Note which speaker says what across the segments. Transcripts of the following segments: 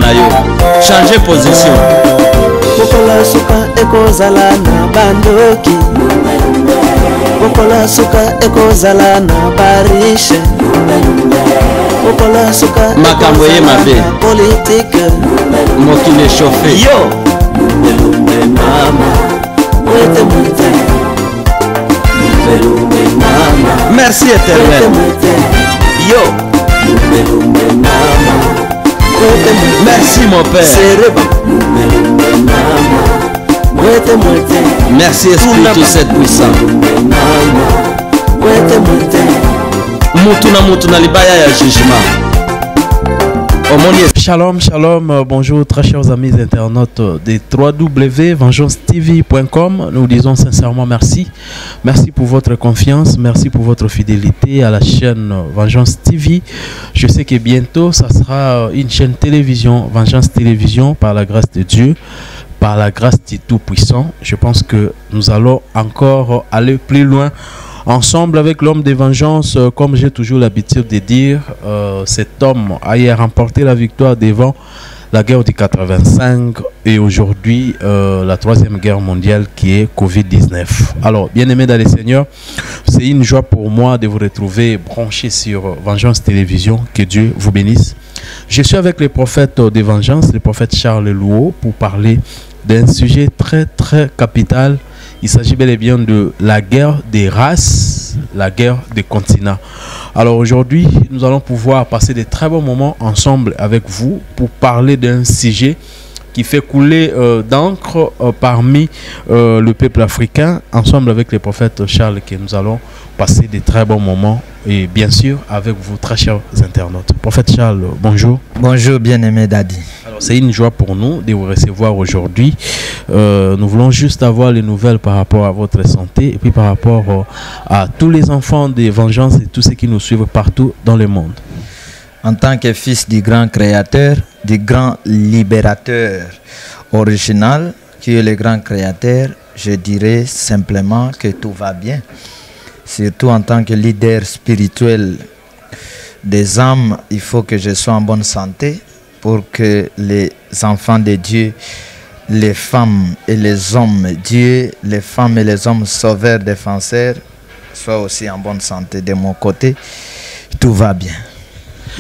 Speaker 1: na yo. Changer position.
Speaker 2: Bokola suka ekozala na bandoki. Bokola suka ekozala na barishe. Bokola suka
Speaker 1: makambo ye mabe
Speaker 2: politique.
Speaker 1: Mokile chauffé.
Speaker 2: Yo mama wete mwete.
Speaker 1: Merci éternel.
Speaker 2: Yo
Speaker 1: merci mon Père. Merci Esprit tout cette puissant. Mutuna libaya ya jugement.
Speaker 3: Shalom, shalom, bonjour très chers amis internautes de www.vengeancetv.com. Nous disons sincèrement merci. Merci pour votre confiance, merci pour votre fidélité à la chaîne Vengeance TV. Je sais que bientôt, ça sera une chaîne télévision, Vengeance Télévision, par la grâce de Dieu, par la grâce du Tout-Puissant. Je pense que nous allons encore aller plus loin ensemble avec l'homme de vengeance. Comme j'ai toujours l'habitude de dire, cet homme a remporté la victoire devant la guerre du 85 et aujourd'hui la troisième guerre mondiale qui est Covid-19. Alors, bien-aimés dans les seigneurs, c'est une joie pour moi de vous retrouver branchés sur Vengeance Télévision. Que Dieu vous bénisse. Je suis avec le prophète de vengeance, le prophète Charles Louot, pour parler d'un sujet très capital. Il s'agit bel et bien de la guerre des races, la guerre des continents. Alors aujourd'hui, nous allons pouvoir passer de très bons moments ensemble avec vous pour parler d'un sujet qui fait couler d'encre parmi le peuple africain, ensemble avec le prophète Charles, que nous allons passer de très bons moments et bien sûr avec vous, très chers internautes. Prophète Charles, bonjour.
Speaker 4: Bonjour bien-aimé Daddy.
Speaker 3: Alors c'est une joie pour nous de vous recevoir aujourd'hui. Nous voulons juste avoir les nouvelles par rapport à votre santé et puis par rapport à tous les enfants de vengeance et tous ceux qui nous suivent partout dans le monde.
Speaker 4: En tant que fils du grand créateur, du grand libérateur original, qui est le grand créateur, je dirais simplement que tout va bien. Surtout en tant que leader spirituel des âmes, il faut que je sois en bonne santé pour que les enfants de Dieu, les femmes et les hommes Dieu, les femmes et les hommes sauveurs, défenseurs, soient aussi en bonne santé. De mon côté, tout va bien.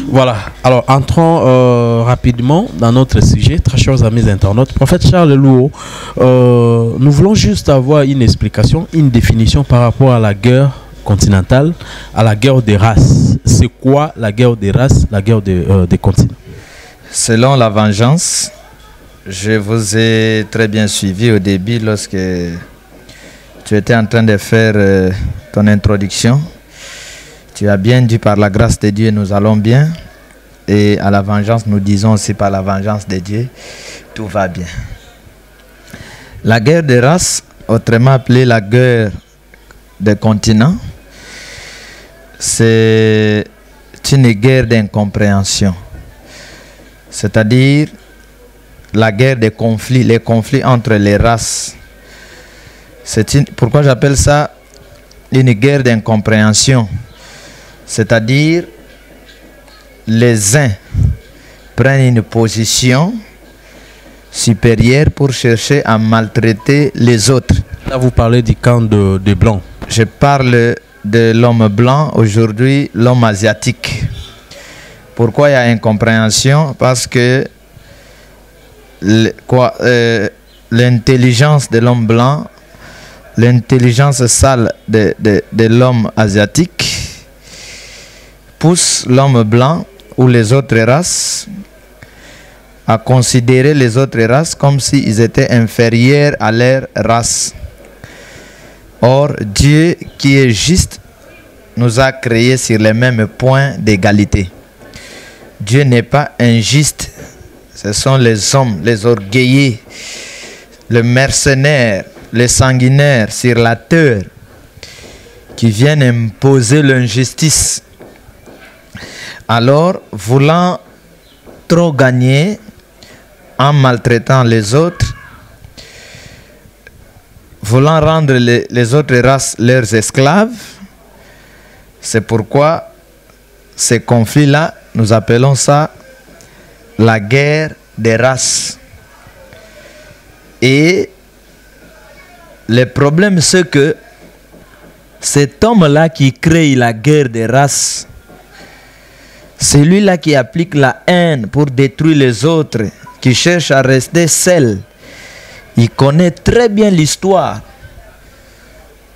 Speaker 3: Voilà, alors entrons rapidement dans notre sujet, très chers amis internautes. Prophète Charles Louot, nous voulons juste avoir une explication, une définition par rapport à la guerre continentale, à la guerre des races. C'est quoi la guerre des races, la guerre des continents?
Speaker 4: Selon la vengeance, je vous ai très bien suivi au début lorsque tu étais en train de faire ton introduction. Tu as bien dit par la grâce de Dieu, nous allons bien. Et à la vengeance, nous disons aussi par la vengeance de Dieu, tout va bien. La guerre des races, autrement appelée la guerre des continents, c'est une guerre d'incompréhension. C'est-à-dire la guerre des conflits, les conflits entre les races. Pourquoi j'appelle ça une guerre d'incompréhension? C'est-à-dire, les uns prennent une position supérieure pour chercher à maltraiter les autres.
Speaker 3: Là, vous parlez du camp des Blancs.
Speaker 4: Je parle de l'homme blanc, aujourd'hui l'homme asiatique. Pourquoi il y a incompréhension? Parce que l'intelligence de l'homme blanc, l'intelligence sale de l'homme asiatique, pousse l'homme blanc ou les autres races à considérer les autres races comme s'ils étaient inférieurs à leur race. Or, Dieu qui est juste nous a créés sur les mêmes points d'égalité. Dieu n'est pas injuste. Ce sont les hommes, les orgueillés, les mercenaires, les sanguinaires sur la terre qui viennent imposer l'injustice. Alors, voulant trop gagner en maltraitant les autres, voulant rendre les autres races leurs esclaves, c'est pourquoi ces conflits-là, nous appelons ça la guerre des races. Et le problème, c'est que cet homme-là qui crée la guerre des races, c'est lui-là qui applique la haine pour détruire les autres, qui cherche à rester seul. Il connaît très bien l'histoire.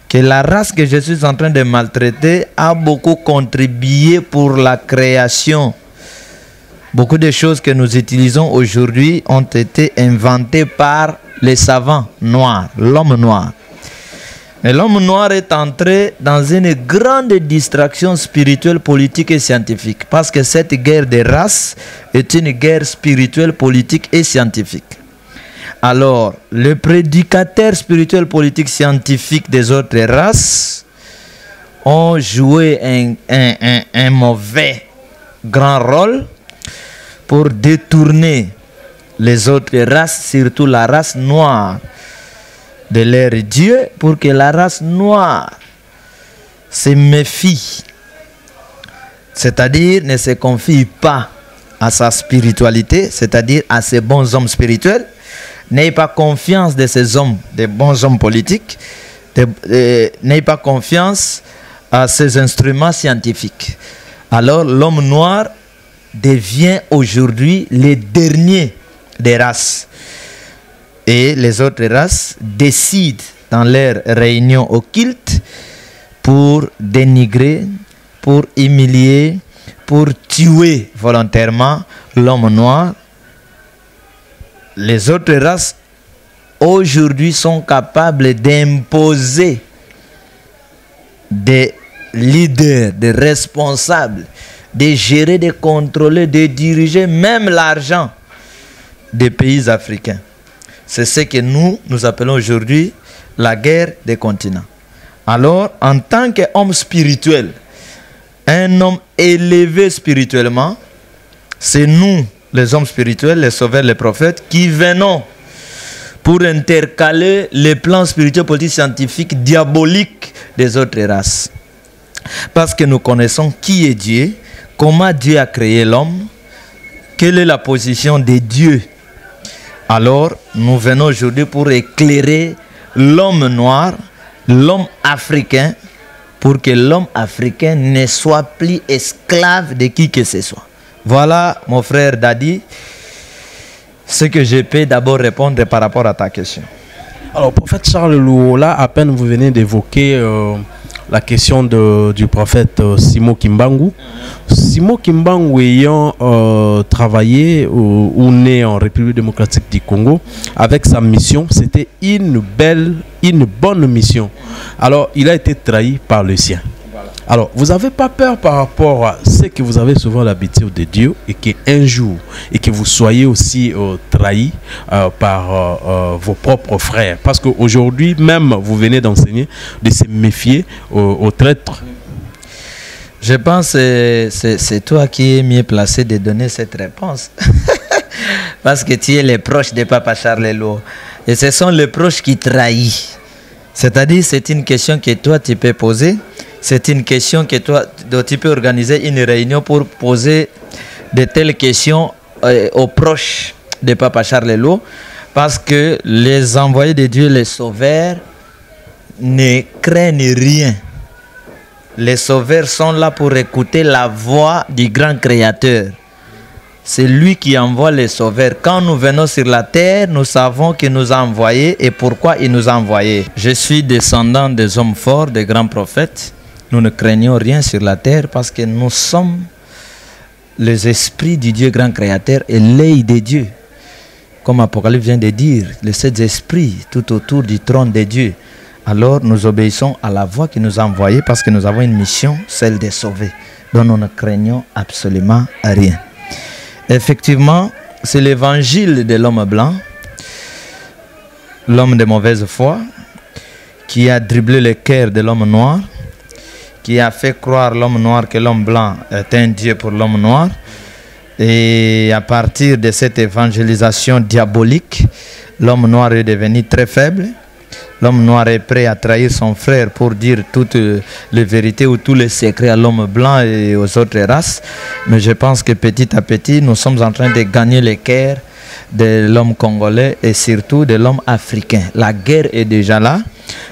Speaker 4: Que la race que je suis en train de maltraiter a beaucoup contribué pour la création. Beaucoup de choses que nous utilisons aujourd'hui ont été inventées par les savants noirs, l'homme noir. Mais l'homme noir est entré dans une grande distraction spirituelle, politique et scientifique. Parce que cette guerre des races est une guerre spirituelle, politique et scientifique. Alors, le prédicateur spirituel, politique, scientifique des autres races ont joué un mauvais grand rôle pour détourner les autres races, surtout la race noire, de leur Dieu, pour que la race noire se méfie, c'est-à-dire ne se confie pas à sa spiritualité, c'est-à-dire à ses bons hommes spirituels, n'ayez pas confiance de ces hommes, des bons hommes politiques, n'ayez pas confiance à ces instruments scientifiques. Alors l'homme noir devient aujourd'hui le dernier des races. Et les autres races décident dans leurs réunions occultes pour dénigrer, pour humilier, pour tuer volontairement l'homme noir. Les autres races aujourd'hui sont capables d'imposer des leaders, des responsables, de gérer, de contrôler, de diriger même l'argent des pays africains. C'est ce que nous appelons aujourd'hui la guerre des continents. Alors, en tant qu'homme spirituel, un homme élevé spirituellement, c'est nous, les hommes spirituels, les sauveurs, les prophètes, qui venons pour intercaler les plans spirituels, politiques, scientifiques, diaboliques des autres races. Parce que nous connaissons qui est Dieu, comment Dieu a créé l'homme, quelle est la position de Dieu. Alors, nous venons aujourd'hui pour éclairer l'homme noir, l'homme africain, pour que l'homme africain ne soit plus esclave de qui que ce soit. Voilà, mon frère Dadi, ce que je peux d'abord répondre par rapport à ta question.
Speaker 3: Alors, prophète Charles Louola, à peine vous venez d'évoquer la question du prophète Simo Kimbangu. Simo Kimbangu ayant travaillé ou né en République démocratique du Congo, avec sa mission, c'était une bonne mission. Alors, il a été trahi par le sien. Alors, vous n'avez pas peur par rapport à ce que vous avez souvent l'habitude de Dieu et qu'un jour, et que vous soyez aussi trahi par vos propres frères. Parce qu'aujourd'hui, même, vous venez d'enseigner de se méfier aux traîtres.
Speaker 4: Je pense que c'est toi qui es mieux placé de donner cette réponse. Parce que tu es le proche de Papa Charles Louo. Et ce sont les proches qui trahissent. C'est-à-dire, c'est une question que toi, tu peux poser. C'est une question que toi, tu peux organiser une réunion pour poser de telles questions aux proches de Papa Charles Louo. Parce que les envoyés de Dieu, les sauveurs, ne craignent rien. Les sauveurs sont là pour écouter la voix du grand créateur. C'est lui qui envoie les sauveurs. Quand nous venons sur la terre, nous savons qu'il nous a envoyés et pourquoi il nous a envoyés. Je suis descendant des hommes forts, des grands prophètes. Nous ne craignons rien sur la terre parce que nous sommes les esprits du Dieu grand créateur et l'œil de Dieu. Comme Apocalypse vient de dire, les 7 esprits tout autour du trône de Dieu. Alors nous obéissons à la voix qui nous a envoyés parce que nous avons une mission, celle de sauver. Donc nous ne craignons absolument rien. Effectivement, c'est l'évangile de l'homme blanc, l'homme de mauvaise foi, qui a dribblé le cœur de l'homme noir, qui a fait croire l'homme noir que l'homme blanc est un Dieu pour l'homme noir. Et à partir de cette évangélisation diabolique, l'homme noir est devenu très faible. L'homme noir est prêt à trahir son frère pour dire toutes les vérités ou tous les secrets à l'homme blanc et aux autres races. Mais je pense que petit à petit, nous sommes en train de gagner les cœurs de l'homme congolais et surtout de l'homme africain. La guerre est déjà là.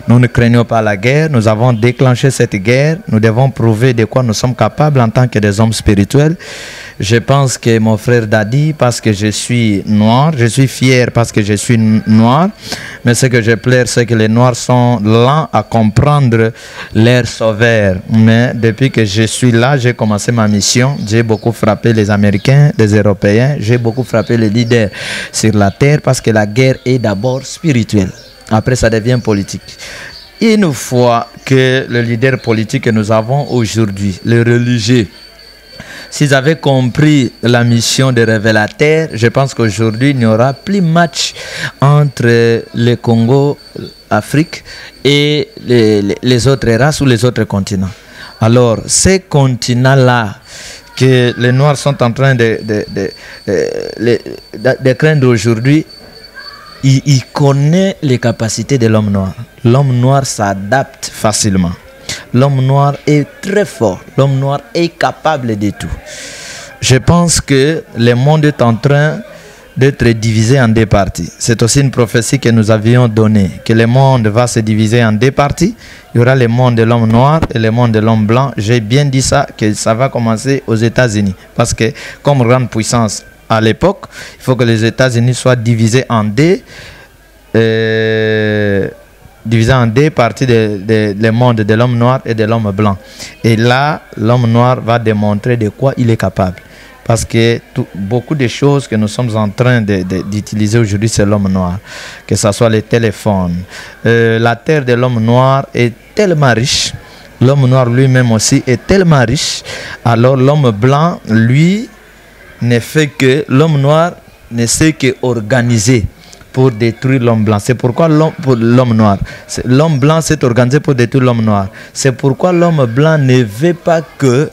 Speaker 4: Nous ne craignons pas la guerre. Nous avons déclenché cette guerre. Nous devons prouver de quoi nous sommes capables en tant que des hommes spirituels. Je pense que mon frère Dadi, parce que je suis noir, je suis fier parce que je suis noir, mais ce que je plaire, c'est que les noirs sont lents à comprendre leur sauveur. Mais depuis que je suis là, j'ai commencé ma mission. J'ai beaucoup frappé les Américains, les Européens, j'ai beaucoup frappé les leaders sur la terre parce que la guerre est d'abord spirituelle. Après, ça devient politique. Une fois que le leader politique que nous avons aujourd'hui, les religieux, s'ils avaient compris la mission des révélateurs, je pense qu'aujourd'hui, il n'y aura plus match entre le Congo, l'Afrique et les autres races ou les autres continents. Alors, ces continents-là, que les Noirs sont en train de craindre aujourd'hui, il connaît les capacités de l'homme noir. L'homme noir s'adapte facilement. L'homme noir est très fort. L'homme noir est capable de tout. Je pense que le monde est en train d'être divisé en deux parties. C'est aussi une prophétie que nous avions donnée, que le monde va se diviser en deux parties. Il y aura le monde de l'homme noir et le monde de l'homme blanc. J'ai bien dit ça, que ça va commencer aux États-Unis. Parce que comme grande puissance, à l'époque, il faut que les États-Unis soient divisés en deux, parties le monde de l'homme noir et de l'homme blanc. Et là, l'homme noir va démontrer de quoi il est capable. Parce que beaucoup de choses que nous sommes en train d'utiliser aujourd'hui, c'est l'homme noir. Que ce soit les téléphones. La terre de l'homme noir est tellement riche. L'homme noir lui-même aussi est tellement riche. Alors l'homme blanc, lui, ne fait que l'homme noir ne sait qu'organiser pour détruire l'homme blanc. C'est pourquoi l'homme noir, l'homme blanc s'est organisé pour détruire l'homme noir. C'est pourquoi l'homme blanc ne veut pas que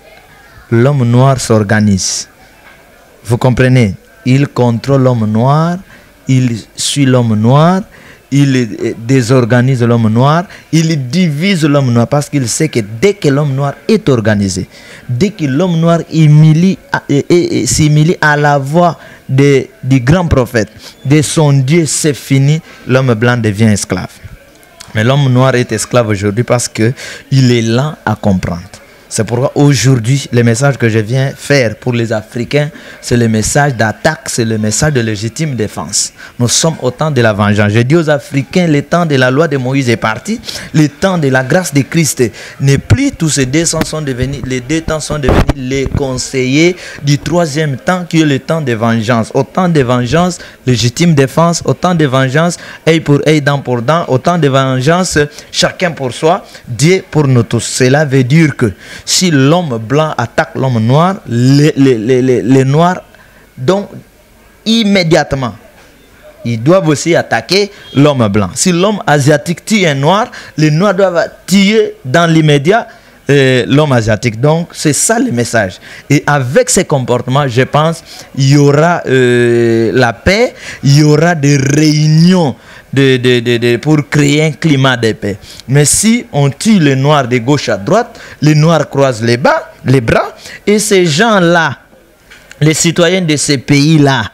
Speaker 4: l'homme noir s'organise. Vous comprenez? Il contrôle l'homme noir, il suit l'homme noir, il désorganise l'homme noir, il divise l'homme noir parce qu'il sait que dès que l'homme noir est organisé, dès que l'homme noir s'humilie à la voix du grand prophète, de son Dieu, c'est fini, l'homme blanc devient esclave. Mais l'homme noir est esclave aujourd'hui parce qu'il est lent à comprendre. C'est pourquoi aujourd'hui, le message que je viens faire pour les Africains, c'est le message d'attaque, c'est le message de légitime défense. Nous sommes au temps de la vengeance. Je dis aux Africains, le temps de la loi de Moïse est parti, le temps de la grâce de Christ n'est plus. Tous ces deux temps sont devenus, les deux temps sont devenus les conseillers du troisième temps qui est le temps de vengeance. Au temps de vengeance, légitime défense, au temps de vengeance, œil pour œil, dent pour dent, au temps de vengeance, chacun pour soi, Dieu pour nous tous. Cela veut dire que si l'homme blanc attaque l'homme noir, les noirs, donc immédiatement, ils doivent aussi attaquer l'homme blanc. Si l'homme asiatique tue un noir, les noirs doivent tuer dans l'immédiat l'homme asiatique. Donc c'est ça le message. Et avec ces comportements, je pense, il y aura la paix, il y aura des réunions pour créer un climat de paix. Mais si on tue les noirs de gauche à droite, les noirs croisent les bras, et ces gens-là, les citoyens de ces pays-là,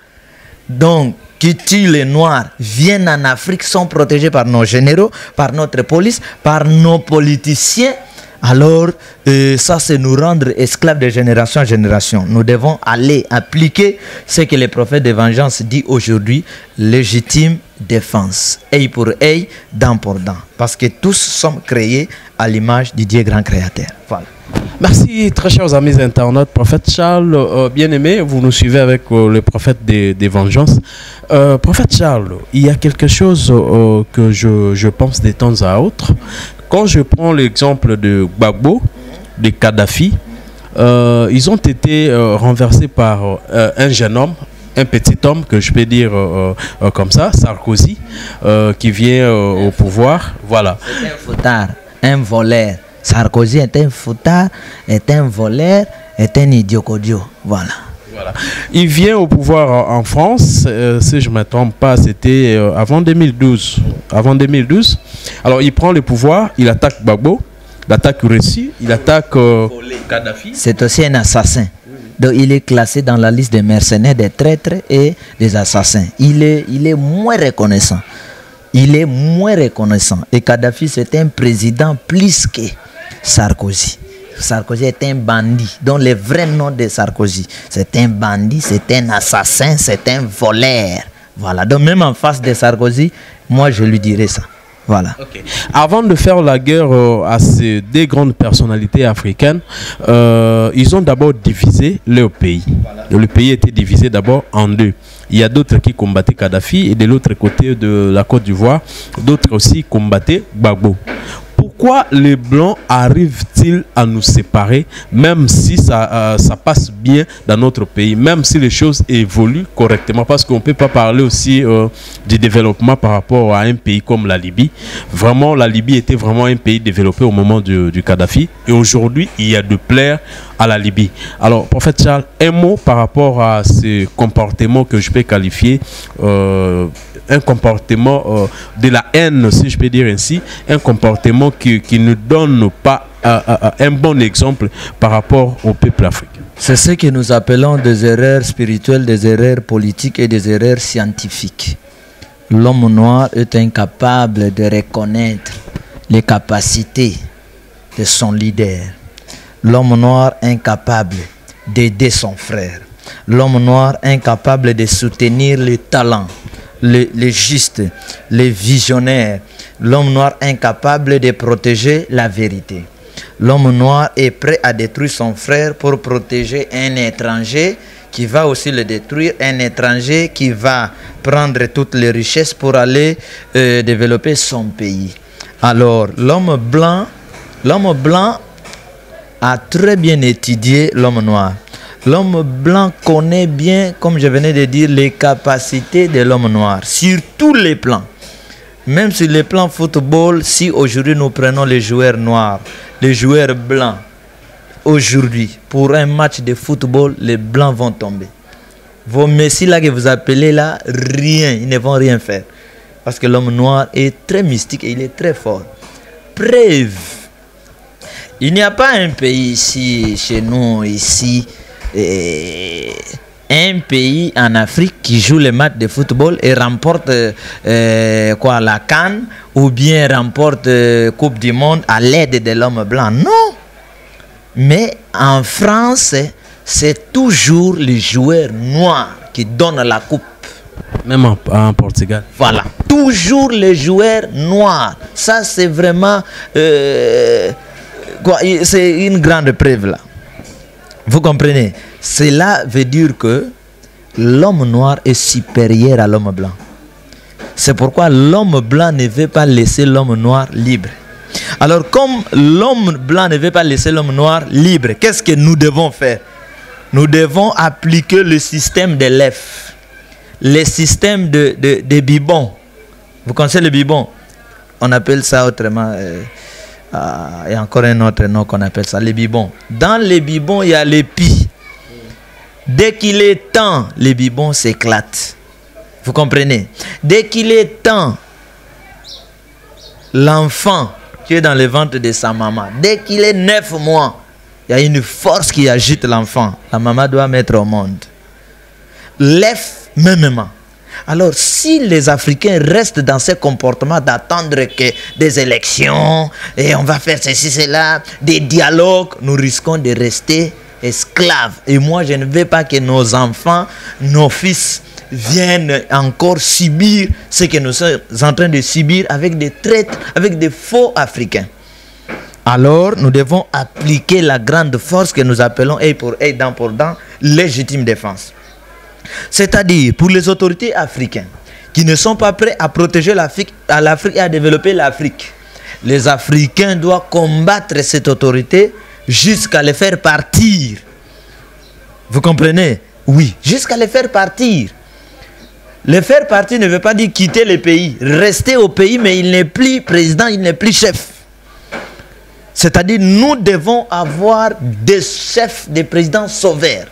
Speaker 4: donc qui tuent les noirs, viennent en Afrique, sont protégés par nos généraux, par notre police, par nos politiciens. Alors, ça, c'est nous rendre esclaves de génération en génération. Nous devons aller appliquer ce que le prophète de vengeance dit aujourd'hui, légitime défense. Œil pour œil, dent pour dent. Parce que tous sommes créés à l'image du Dieu grand créateur. Voilà.
Speaker 3: Merci, très chers amis internautes. Prophète Charles, bien-aimé, vous nous suivez avec le prophète des vengeances. Prophète Charles, il y a quelque chose que je pense de temps à autre. Quand je prends l'exemple de Gbagbo, de Kadhafi, ils ont été renversés par un jeune homme, un petit homme, que je peux dire comme ça, Sarkozy, qui vient au pouvoir. Voilà.
Speaker 4: C'est un foutard, un voleur. Sarkozy est un foutard, est un voleur, est un idiocodio. Voilà.
Speaker 3: Voilà. Il vient au pouvoir en France, si je ne me trompe pas, c'était avant 2012. Avant 2012. Alors il prend le pouvoir, il attaque Gbagbo, il attaque Russie, il attaque Kadhafi.
Speaker 4: C'est aussi un assassin. Donc il est classé dans la liste des mercenaires, des traîtres et des assassins. Il est moins reconnaissant. Il est moins reconnaissant. Et Kadhafi, c'est un président plus que Sarkozy. Sarkozy est un bandit. Donc le vrai nom de Sarkozy, c'est un bandit, c'est un assassin, c'est un voleur. Voilà. Donc même en face de Sarkozy, moi je lui dirais ça. Voilà.
Speaker 3: Okay. Avant de faire la guerre à ces deux grandes personnalités africaines, ils ont d'abord divisé leur pays. Voilà. Le pays était divisé d'abord en deux. Il y a d'autres qui combattaient Kadhafi et de l'autre côté de la Côte d'Ivoire, d'autres aussi combattaient Gbagbo. Pourquoi les Blancs arrivent-ils à nous séparer, même si ça passe bien dans notre pays, même si les choses évoluent correctement? Parce qu'on ne peut pas parler aussi du développement par rapport à un pays comme la Libye. Vraiment, la Libye était vraiment un pays développé au moment du Kadhafi. Et aujourd'hui, il y a de plaire à la Libye. Alors, prophète Charles, un mot par rapport à ce comportement que je peux qualifier un comportement de la haine, si je peux dire ainsi, un comportement qui ne donne pas un bon exemple par rapport au peuple africain.
Speaker 4: C'est ce que nous appelons des erreurs spirituelles, des erreurs politiques et des erreurs scientifiques. L'homme noir est incapable de reconnaître les capacités de son leader. L'homme noir incapable d'aider son frère. L'homme noir incapable de soutenir les talents, les justes, les visionnaires. L'homme noir incapable de protéger la vérité. L'homme noir est prêt à détruire son frère pour protéger un étranger qui va aussi le détruire, un étranger qui va prendre toutes les richesses pour aller développer son pays. Alors, l'homme blanc a très bien étudié l'homme noir. L'homme blanc connaît bien, comme je venais de dire, les capacités de l'homme noir, sur tous les plans. Même sur le plan football, si aujourd'hui nous prenons les joueurs noirs, les joueurs blancs, aujourd'hui, pour un match de football, les blancs vont tomber. Vos messieurs là que vous appelez là, rien, ils ne vont rien faire. Parce que l'homme noir est très mystique et il est très fort. Preuve. Il n'y a pas un pays ici, chez nous, ici, un pays en Afrique qui joue les matchs de football et remporte la CAN ou bien remporte Coupe du Monde à l'aide de l'homme blanc. Non. Mais en France, c'est toujours les joueurs noirs qui donnent la coupe.
Speaker 3: Même en Portugal.
Speaker 4: Voilà. Toujours les joueurs noirs. Ça, c'est vraiment... c'est une grande preuve là. Vous comprenez? Cela veut dire que l'homme noir est supérieur à l'homme blanc. C'est pourquoi l'homme blanc ne veut pas laisser l'homme noir libre. Alors comme l'homme blanc ne veut pas laisser l'homme noir libre, qu'est-ce que nous devons faire? Nous devons appliquer le système de l'EF, le système de bibon. Vous connaissez le bibon? On appelle ça autrement... il y a encore un autre nom qu'on appelle ça, les bibons. Dans les bibons, il y a les pis. Dès qu'il est temps, les bibons s'éclatent. Vous comprenez? Dès qu'il est temps, l'enfant qui est dans le ventre de sa maman, dès qu'il est 9 mois, il y a une force qui agite l'enfant. La maman doit mettre au monde. L'EF, mêmement. Alors, si les Africains restent dans ce comportement d'attendre que des élections, et on va faire ceci, cela, des dialogues, nous risquons de rester esclaves. Et moi, je ne veux pas que nos enfants, nos fils, viennent encore subir ce que nous sommes en train de subir avec des traîtres, avec des faux Africains. Alors, nous devons appliquer la grande force que nous appelons œil pour œil, dent pour dent, légitime défense. C'est-à-dire, pour les autorités africaines qui ne sont pas prêts à protéger l'Afrique et à développer l'Afrique, les Africains doivent combattre cette autorité jusqu'à les faire partir. Vous comprenez? Oui, jusqu'à les faire partir. Les faire partir ne veut pas dire quitter le pays. Rester au pays, mais il n'est plus président, il n'est plus chef. C'est-à-dire, nous devons avoir des chefs, des présidents sauveurs.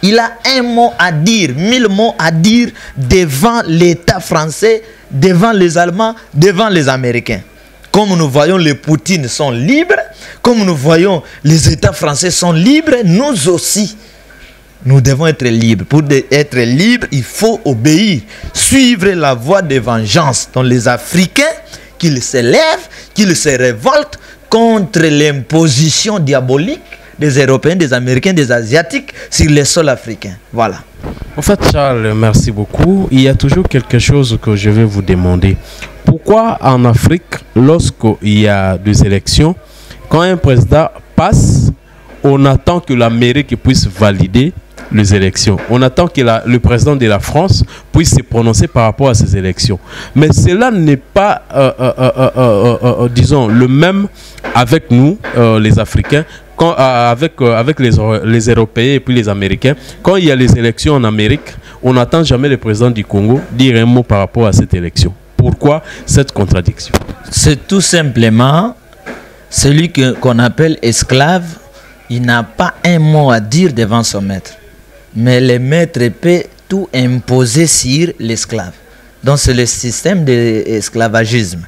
Speaker 4: Il a un mot à dire, 1000 mots à dire devant l'État français, devant les Allemands, devant les Américains. Comme nous voyons, les Poutines sont libres, comme nous voyons, les États français sont libres, nous aussi, Nous devons être libres. Pour être libres, il faut obéir, suivre la voie de vengeance. Donc les Africains, qu'ils se lèvent, qu'ils se révoltent contre l'imposition diabolique des Européens, des Américains, des Asiatiques sur les sols africains. Voilà.
Speaker 3: En fait, Charles, merci beaucoup. Il y a toujours quelque chose que je vais vous demander. Pourquoi en Afrique, lorsqu'il y a des élections, quand un président passe, on attend que l'Amérique puisse valider les élections. On attend que le président de la France puisse se prononcer par rapport à ces élections. Mais cela n'est pas, disons, le même avec nous, les Africains, avec les Européens et puis les Américains. Quand il y a les élections en Amérique, on n'attend jamais le président du Congo dire un mot par rapport à cette élection. Pourquoi cette contradiction?
Speaker 4: C'est tout simplement celui qu'on appelle esclave. Il n'a pas un mot à dire devant son maître. Mais le maître peut tout imposer sur l'esclave. Donc c'est le système d'esclavagisme.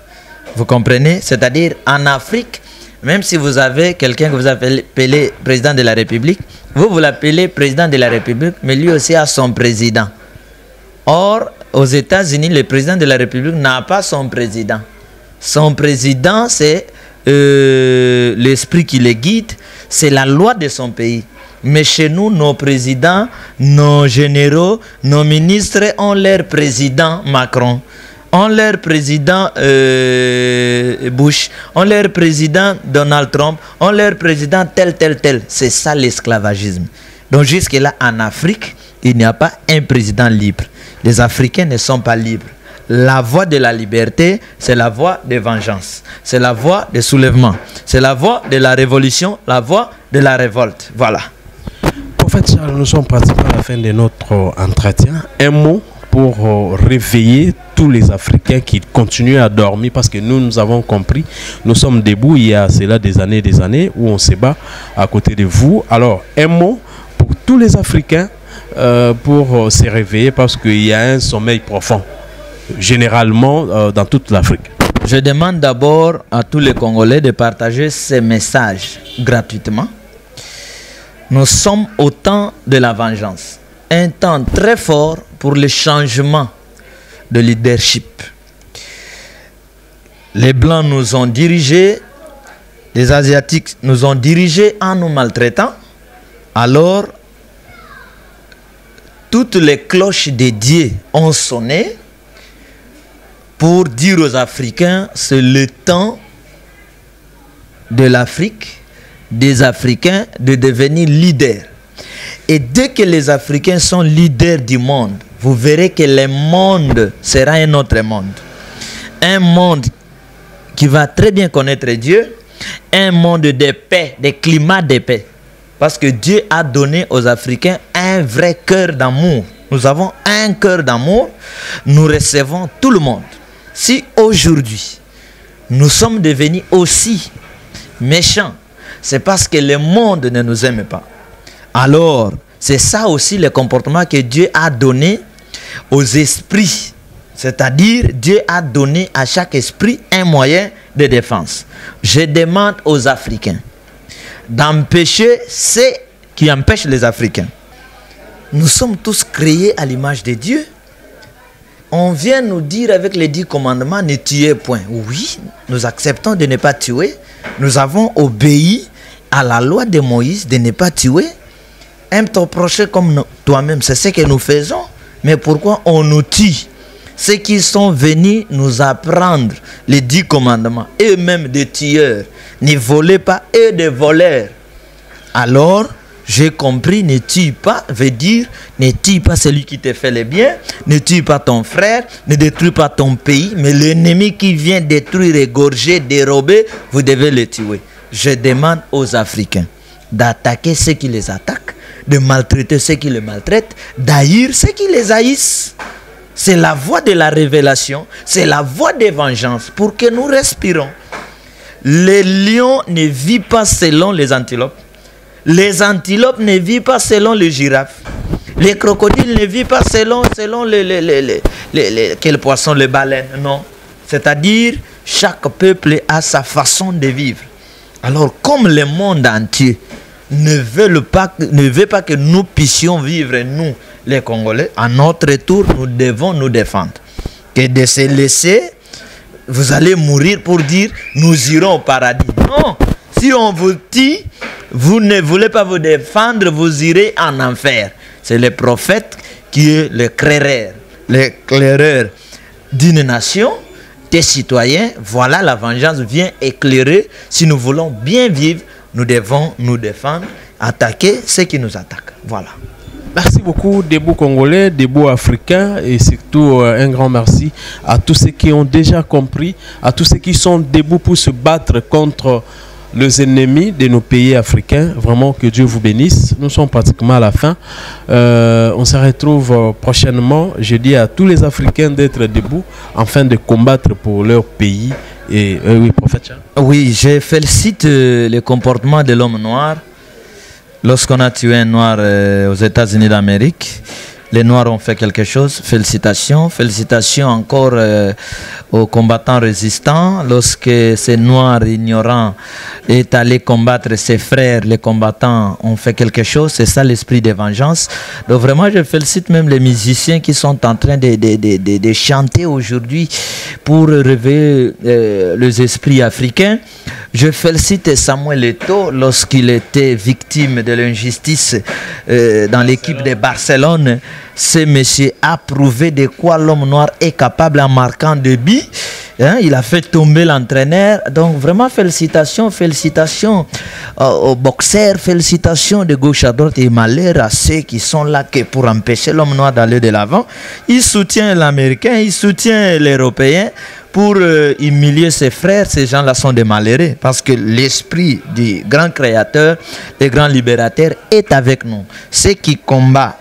Speaker 4: Vous comprenez? C'est-à-dire en Afrique, même si vous avez quelqu'un que vous appelez président de la République, vous l'appelez président de la République, mais lui aussi a son président. Or, aux États-Unis, le président de la République n'a pas son président. Son président, c'est l'esprit qui le guide, c'est la loi de son pays. Mais chez nous, nos présidents, nos généraux, nos ministres ont leur président Macron, ont leur président Bush, ont leur président Donald Trump, ont leur président tel. C'est ça l'esclavagisme. Donc jusque-là, en Afrique, il n'y a pas un président libre. Les Africains ne sont pas libres. La voie de la liberté, c'est la voie de vengeance. C'est la voie de soulèvement. C'est la voie de la révolution, la voie de la révolte. Voilà.
Speaker 3: Prophète Charles, nous sommes pratiquement à la fin de notre entretien. Un mot pour réveiller tous les Africains qui continuent à dormir, parce que nous avons compris, nous sommes debout il y a cela des années où on se bat à côté de vous. Alors, un mot pour tous les Africains pour se réveiller, parce qu'il y a un sommeil profond, généralement dans toute l'Afrique.
Speaker 4: Je demande d'abord à tous les Congolais de partager ces messages gratuitement. Nous sommes au temps de la vengeance. Un temps très fort pour le changement de leadership. Les Blancs nous ont dirigés, les Asiatiques nous ont dirigés en nous maltraitant. Alors, toutes les cloches des dieux ont sonné pour dire aux Africains, c'est le temps de l'Afrique, des Africains, de devenir leaders. Et dès que les Africains sont leaders du monde, vous verrez que le monde sera un autre monde. Un monde qui va très bien connaître Dieu, un monde de paix, de climat de paix. Parce que Dieu a donné aux Africains un vrai cœur d'amour. Nous avons un cœur d'amour, nous recevons tout le monde. Si aujourd'hui, nous sommes devenus aussi méchants, c'est parce que le monde ne nous aime pas. Alors, c'est ça aussi le comportement que Dieu a donné aux esprits. C'est-à-dire, Dieu a donné à chaque esprit un moyen de défense. Je demande aux Africains d'empêcher ce qui empêche les Africains. Nous sommes tous créés à l'image de Dieu. On vient nous dire avec les 10 commandements, ne tuez point. Oui, nous acceptons de ne pas tuer. Nous avons obéi à la loi de Moïse de ne pas tuer. Aime ton prochain comme toi-même, c'est ce que nous faisons. Mais pourquoi on nous tue? Ceux qui sont venus nous apprendre les 10 commandements, eux-mêmes des tueurs, ne volez pas, eux des voleurs. Alors, j'ai compris, ne tue pas, veut dire, ne tue pas celui qui te fait le bien, ne tue pas ton frère, ne détruis pas ton pays, mais l'ennemi qui vient détruire, égorger, dérober, vous devez le tuer. Je demande aux Africains d'attaquer ceux qui les attaquent, de maltraiter ceux qui les maltraitent, d'haïr ceux qui les haïssent. C'est la voie de la révélation, c'est la voie de vengeance pour que nous respirons. Les lions ne vivent pas selon les antilopes. Les antilopes ne vivent pas selon les girafes. Les crocodiles ne vivent pas selon quel poisson, les baleines. Non. C'est-à-dire, chaque peuple a sa façon de vivre. Alors, comme le monde entier ne veut pas que nous puissions vivre, nous, les Congolais. À notre tour, nous devons nous défendre. Que de se laisser, vous allez mourir pour dire, nous irons au paradis. Non, si on vous dit, vous ne voulez pas vous défendre, vous irez en enfer. C'est le prophète qui est l'éclaireur d'une nation, des citoyens. Voilà, la vengeance vient éclairer. Si nous voulons bien vivre, nous devons nous défendre, attaquer ceux qui nous attaquent. Voilà.
Speaker 3: Merci beaucoup, debout congolais, debout africains, et surtout un grand merci à tous ceux qui ont déjà compris, à tous ceux qui sont debout pour se battre contre les ennemis de nos pays africains. Vraiment, que Dieu vous bénisse. Nous sommes pratiquement à la fin. On se retrouve prochainement. Je dis à tous les Africains d'être debout afin de combattre pour leur pays. Et oui, prophète.
Speaker 4: Oui, je félicite le comportement de l'homme noir. Lorsqu'on a tué un noir aux États-Unis d'Amérique, les Noirs ont fait quelque chose. Félicitations. Félicitations encore aux combattants résistants. Lorsque ces Noirs ignorants est allé combattre ses frères, les combattants ont fait quelque chose. C'est ça l'esprit de vengeance. Donc vraiment, je félicite même les musiciens qui sont en train de chanter aujourd'hui pour réveiller les esprits africains. Je félicite Samuel Eto'o lorsqu'il était victime de l'injustice dans l'équipe de Barcelone. Ce monsieur a prouvé de quoi l'homme noir est capable en marquant des buts. Hein, il a fait tomber l'entraîneur. Donc vraiment félicitations, félicitations aux boxeurs, félicitations de gauche à droite et malheur à ceux qui sont là que pour empêcher l'homme noir d'aller de l'avant. Il soutient l'Américain, il soutient l'Européen. Pour humilier ses frères, ces gens-là sont des malheureux parce que l'esprit du grand créateur, des grands libérateurs est avec nous. Ceux qui combattent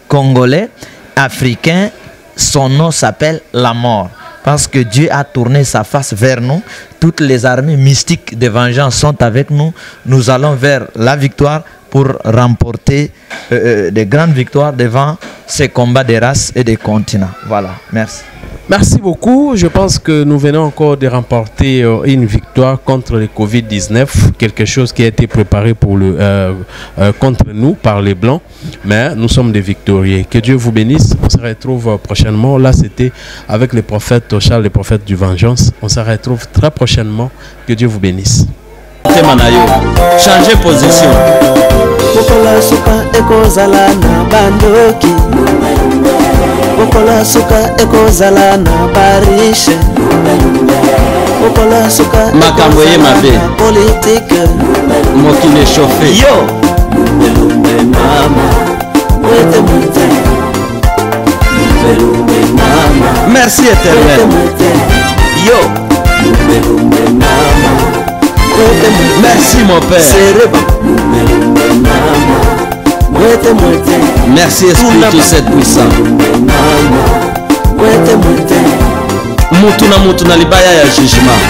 Speaker 4: Congolais, Africains, son nom s'appelle la mort. Parce que Dieu a tourné sa face vers nous. Toutes les armées mystiques de vengeance sont avec nous. Nous allons vers la victoire pour remporter des grandes victoires devant ces combats des races et des continents. Voilà, merci.
Speaker 3: Merci beaucoup. Je pense que nous venons encore de remporter une victoire contre le Covid-19, quelque chose qui a été préparé pour contre nous par les Blancs, mais nous sommes des victorieux. Que Dieu vous bénisse. On se retrouve prochainement. Là, c'était avec le prophète Charles, le prophète du vengeance. On se retrouve très prochainement. Que Dieu vous bénisse.
Speaker 1: Changez position.
Speaker 2: Bokola suka ekozala na bandoki, bokola suka ekozala na barishe, bokola suka
Speaker 1: makambo ye mabe
Speaker 2: politique
Speaker 1: mokile chauffé
Speaker 2: yo lumbe mama wete mwite lumbe mama
Speaker 1: merci éternel
Speaker 2: yo lumbe mama.
Speaker 1: Merci mon Père. Merci Esprit tout cette puissant. Mutuna libaya ya jugement.